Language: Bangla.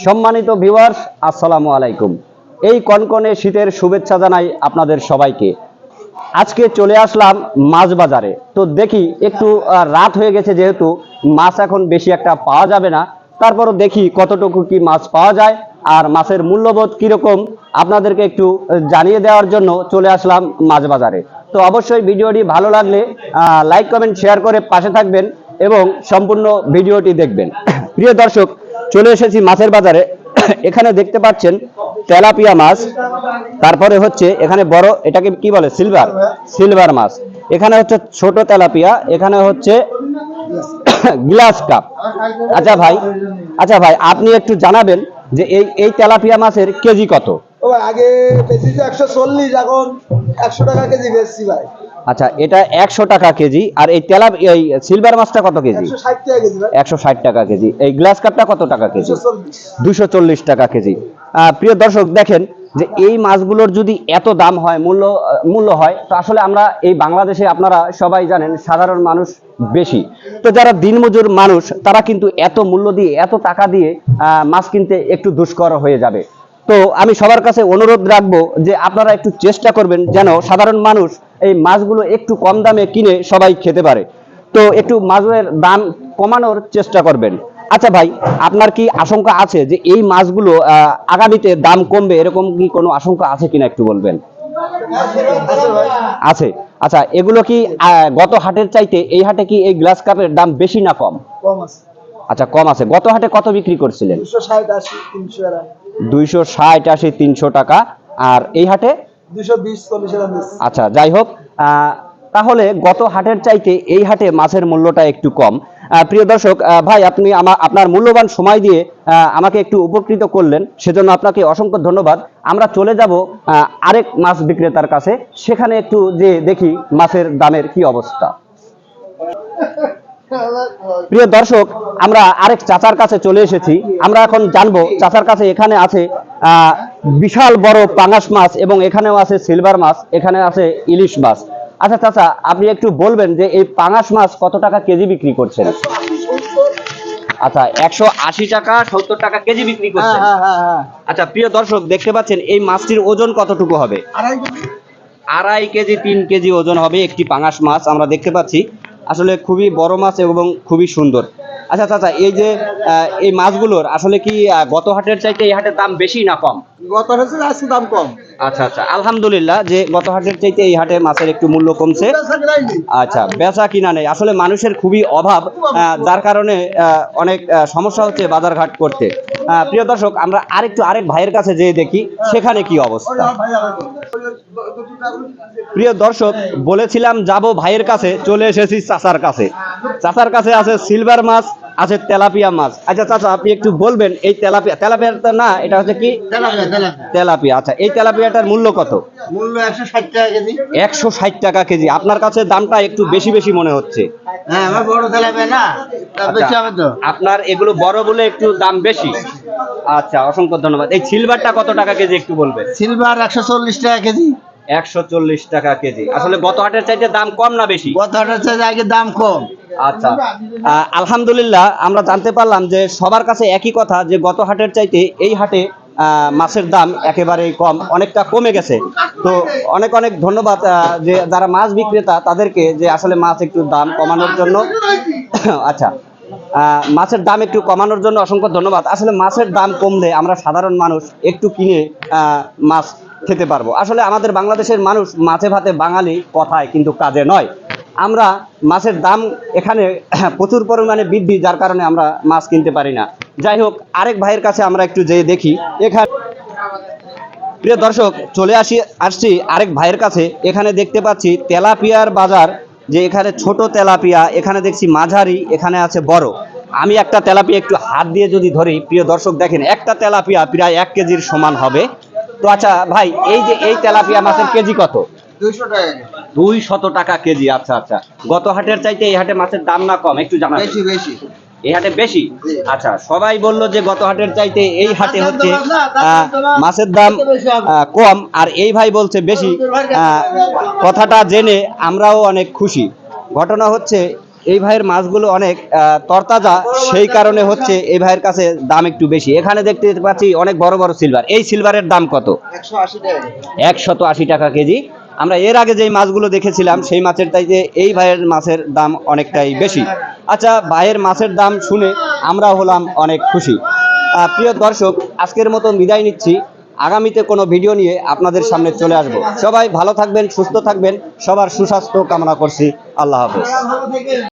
সম্মানিত ভিউয়ার্স, আসসালামু আলাইকুম। এই কনকনে শীতের শুভেচ্ছা জানাই আপনাদের সবাইকে। আজকে চলে আসলাম মাছ বাজারে। তো দেখি একটু রাত হয়ে গেছে, যেহেতু মাছ এখন বেশি একটা পাওয়া যাবে না, তারপরও দেখি কতটুকু কি মাছ পাওয়া যায় আর মাছের মূল্যবোধ কিরকম আপনাদেরকে একটু জানিয়ে দেওয়ার জন্য চলে আসলাম মাছ বাজারে। তো অবশ্যই ভিডিওটি ভালো লাগলে লাইক কমেন্ট শেয়ার করে পাশে থাকবেন এবং সম্পূর্ণ ভিডিওটি দেখবেন। প্রিয় দর্শক, চলে এসেছি মাছের বাজারে। এখানে দেখতে পাচ্ছেন তেলাপিয়া মাছ, তারপরে হচ্ছে এখানে বড়, এটাকে কি বলে, সিলভার মাছ। এখানে হচ্ছে ছোট তেলাপিয়া, এখানে হচ্ছে গ্লাস কাপ। আচ্ছা ভাই, আপনি একটু জানাবেন যে এই তেলাপিয়া মাছের কেজি কত? আগে বেশি 140, এখন 100 টাকা কেজি বেশি ভাই। আচ্ছা, এটা 100 টাকা কেজি। আর এই এই সিলভার মাছটা কত কেজি? 160 টাকা কেজি ভাই। 160 টাকা কেজি। এই গ্লাস কাপটা কত টাকা কেজি? 240 টাকা কেজি। প্রিয় দর্শক, দেখেন যে এই মাছগুলোর যদি এত দাম হয়, মূল্য হয়, তো আসলে আমরা এই বাংলাদেশে, আপনারা সবাই জানেন, সাধারণ মানুষ বেশি। তো যারা দিনমজুর মানুষ, তারা কিন্তু এত মূল্য দিয়ে, এত টাকা দিয়ে মাছ কিনতে একটু দুষ্কর হয়ে যাবে। তো আমি সবার কাছে অনুরোধ রাখবো যে আপনারা একটু চেষ্টা করবেন যেন সাধারণ মানুষ এই মাছগুলো একটু কম দামে কিনে সবাই খেতে পারে। তো একটু মাছের দাম কমানোর চেষ্টা করবেন। আচ্ছা ভাই, আপনার কি আশঙ্কা আছে যে এই মাছগুলো আগামীতে দাম কমবে, এরকম কি কোনো আশঙ্কা আছে কিনা একটু বলবেন? আছে। আচ্ছা, এগুলো কি গত হাটের চাইতে এই হাটে কি এই গ্লাস কাপের দাম বেশি না কম? কম আছে। আচ্ছা, কম আছে। গত হাটে কত বিক্রি করছিলেন? 260, 80, 300 টাকা। 260, 80, 300 টাকা। আর এই হাটে 220, 40 টাকা। আচ্ছা, যাই হোক, তাহলে গত হাটের চাইতে এই হাটে মাছের মূল্যটা একটু কম। প্রিয় দর্শক ভাই, আপনি আপনার মূল্যবান সময় দিয়ে আমাকে একটু উপকৃত করলেন, সেজন্য আপনাকে অসংখ্য ধন্যবাদ। আমরা চলে যাব আরেক মাছ বিক্রেতার কাছে, সেখানে একটু যে দেখি মাছের দামের কি অবস্থা। প্রিয় দর্শক, আমরা আরেক চাচার কাছে চলে এসেছি। আমরা এখন জানবো চাচার কাছে এখানে আছে বিশাল বড় পাঙাশ মাছ, এবং এখানেও আছে সিলভার মাছ, এখানে আছে ইলিশ মাছ। আচ্ছা চাচা, আপনি একটু বলবেন যে এই পাঙাশ মাছ কত টাকা কেজি বিক্রি করছেন? আচ্ছা, 180 টাকা, 70 টাকা কেজি বিক্রি করছেন। আচ্ছা প্রিয় দর্শক, দেখতে পাচ্ছেন এই মাছটির ওজন কতটুকু হবে? 2.5 কেজি, 3 কেজি ওজন হবে একটি পাঙাশ মাছ। আমরা দেখতে পাচ্ছি আসলে খুবই বড় মাছ এবং খুবই সুন্দর। আচ্ছা চাচা, এই যে এই মাছগুলোর আসলে কি গত হাটের চাইতে এই হাটের দাম বেশি না কম? গত হাটে আজকে দাম কম। আচ্ছা আচ্ছা, আলহামদুলিল্লাহ যে গত হাটের চাইতে এই হাটে মাছের একটু মূল্য কমছে। আচ্ছা, বেচা কিনা নেই, আসলে মানুষের খুবই অভাব, যার কারণে অনেক সমস্যা হচ্ছে বাজারঘাট করতে। প্রিয় দর্শক, আমরা আরেক ভাইয়ের কাছে যেয়ে দেখি সেখানে কি অবস্থা। প্রিয় দর্শক, বলেছিলাম যাব ভাইয়ের কাছে, চলে এসেছি চাচার কাছে। চাচার কাছে আছে সিলভার মাছ, আছে তেলাপিয়া মাছ। আচ্ছা চাচা, আপনি একটু বলবেন এই তেলাপিয়াটা না, এটা হচ্ছে কি? তেলাপিয়া। আচ্ছা, এই তেলাপিয়াটার মূল্য কত? মূল্য 160 টাকা কেজি। 160 টাকা কেজি। আপনার কাছে দামটা একটু বেশি বেশি মনে হচ্ছে। হ্যাঁ, আমার বড় তেলাপিয়া না, বেশি হবে তো। আপনার এগুলো বড় বলে একটু দাম বেশি। আচ্ছা, অসংখ্য ধন্যবাদ। এই সিলভারটা কত টাকা কেজি একটু বলবেন? সিলভার 140 টাকা কেজি। 140 টাকা কেজি। আসলে গত হাটের চাইতে দাম কম না বেশি? গত হাটের চাইতে আগে দাম কম। আচ্ছা, আলহামদুলিল্লাহ আমরা জানতে পারলাম যে সবার কাছে একই কথা, যে গত হাটের চাইতে এই হাটে মাছের দাম একেবারেই কম, অনেকটা কমে গেছে। তো অনেক অনেক ধন্যবাদ যে যারা মাছ বিক্রেতা তাদেরকে, যে আসলে মাছ একটু দাম কমানোর জন্য। আচ্ছা, মাছের দাম একটু কমানোর জন্য অসংখ্য ধন্যবাদ। আসলে মাছের দাম কমলে আমরা সাধারণ মানুষ একটু কিনে মাছ খেতে পারবো। আসলে আমাদের বাংলাদেশের মানুষ মাছে ভাতে বাঙালি, কথায় কিন্তু কাজে নয়। আমরা মাছের দাম এখানে প্রচুর পরিমাণে বৃদ্ধি, যার কারণে আমরা মাছ কিনতে পারি না। যাই হোক, আরেক ভাইয়ের কাছে আমরা একটু যেয়ে দেখি এখানে। প্রিয় দর্শক, চলে আসছি আরেক ভাইয়ের কাছে। এখানে দেখতে পাচ্ছি তেলাপিয়ার বাজার, যে এখানে ছোট তেলাপিয়া, এখানে দেখছি মাঝারি, এখানে আছে বড়। আমি একটা তেলাপিয়া একটু হাত দিয়ে যদি ধরি, প্রিয় দর্শক দেখেন, একটা তেলাপিয়া প্রায় 1 কেজির সমান হবে। তো আচ্ছা ভাই, এই যে এই তেলাপিয়া মাছের কেজি কত? 200 টাকা। 200 টাকা কেজি। আচ্ছা আচ্ছা, গত হাটের চাইতে এই হাটে মাছের দাম না কম একটু জানাবেন? বেশি বেশি। এই হাটে বেশি? আচ্ছা, সবাই বলল যে গত হাটের চাইতে এই হাটে হচ্ছে মাছের দাম কম, আর এই ভাই বলছে বেশি। কথাটা জেনে আমরাও অনেক খুশি। ঘটনা হচ্ছে এই ভাইয়ের মাছগুলো অনেক তরতাজা, সেই কারণে হচ্ছে এই ভাইয়ের কাছে দাম একটু বেশি। এখানে দেখতে পাচ্ছি অনেক বড় বড় সিলভার। এই সিলভারের দাম কত? 180 টাকা কেজি। আমরা এর আগে যেই মাছগুলো দেখেছিলাম সেই মাছের চাইতে এই ভাইয়ের মাছের দাম অনেকটাই বেশি। আচ্ছা, ভাইয়ের মাছের দাম শুনে আমরা হলাম অনেক খুশি। প্রিয় দর্শক, আজকের মতো বিদায় নিচ্ছি। আগামীতে কোনো ভিডিও নিয়ে আপনাদের সামনে চলে আসব। সবাই ভালো থাকবেন, সুস্থ থাকবেন, সবার সুস্বাস্থ্য কামনা করছি। আল্লাহ হাফেজ।